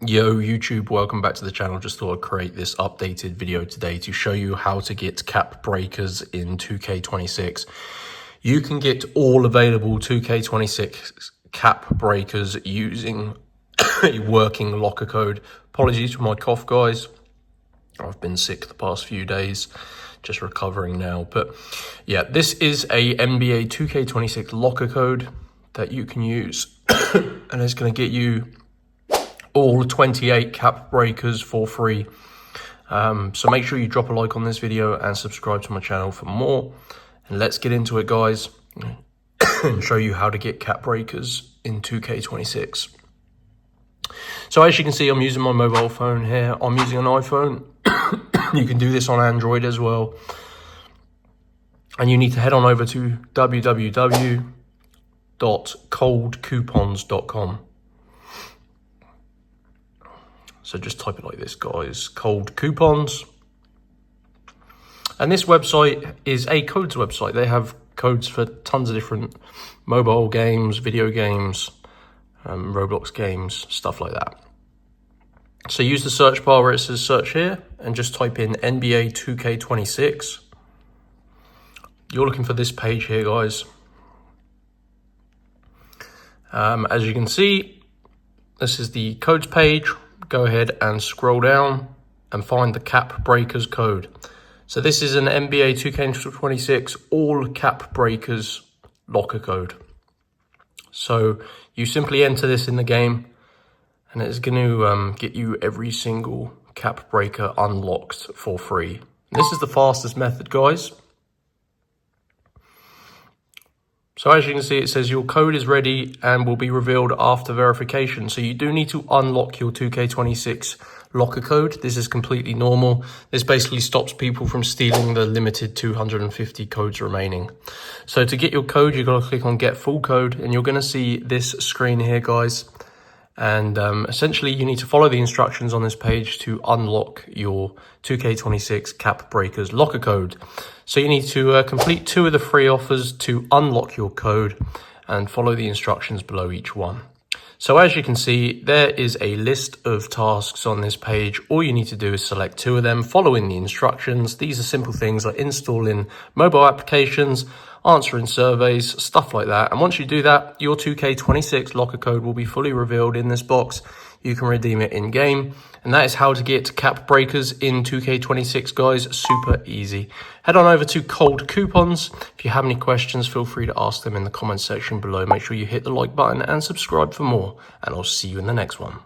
Yo YouTube, welcome back to the channel. Just thought I'd create this updated video today to show you how to get cap breakers in 2K26. You can get all available 2K26 cap breakers using a working locker code. Apologies for my cough, guys. I've been sick the past few days, just recovering now. But yeah, this is a NBA 2K26 locker code that you can use and it's going to get you all 28 cap breakers for free. So make sure you drop a like on this video and subscribe to my channel for more. And let's get into it, guys, and show you how to get cap breakers in 2K26. So as you can see, I'm using my mobile phone here. I'm using an iPhone. You can do this on Android as well. And you need to head on over to www.coldcoupons.com. So just type it like this, guys, Cold Coupons. And this website is a codes website. They have codes for tons of different mobile games, video games, Roblox games, stuff like that. So use the search bar where it says search here and just type in NBA 2K26. You're looking for this page here, guys. As you can see, this is the codes page. Go ahead and scroll down and find the cap breakers code. So this is an NBA 2K26 all cap breakers locker code. So you simply enter this in the game and it's going to get you every single cap breaker unlocked for free. This is the fastest method, guys. So as you can see, it says your code is ready and will be revealed after verification. So you do need to unlock your 2K26 locker code. This is completely normal. This basically stops people from stealing the limited 250 codes remaining. So to get your code, you've got to click on get full code and you're going to see this screen here, guys. And essentially you need to follow the instructions on this page to unlock your 2K26 cap breakers locker code. So you need to complete 2 of the free offers to unlock your code and follow the instructions below each one. So as you can see, there is a list of tasks on this page. All you need to do is select 2 of them, following the instructions. These are simple things like installing mobile applications, answering surveys, stuff like that. And once you do that, your 2K26 locker code will be fully revealed in this box. You can redeem it in game. And that is how to get cap breakers in 2K26, guys. Super easy. Head on over to Cold Coupons. If you have any questions, feel free to ask them in the comments section below. Make sure you hit the like button and subscribe for more. And I'll see you in the next one.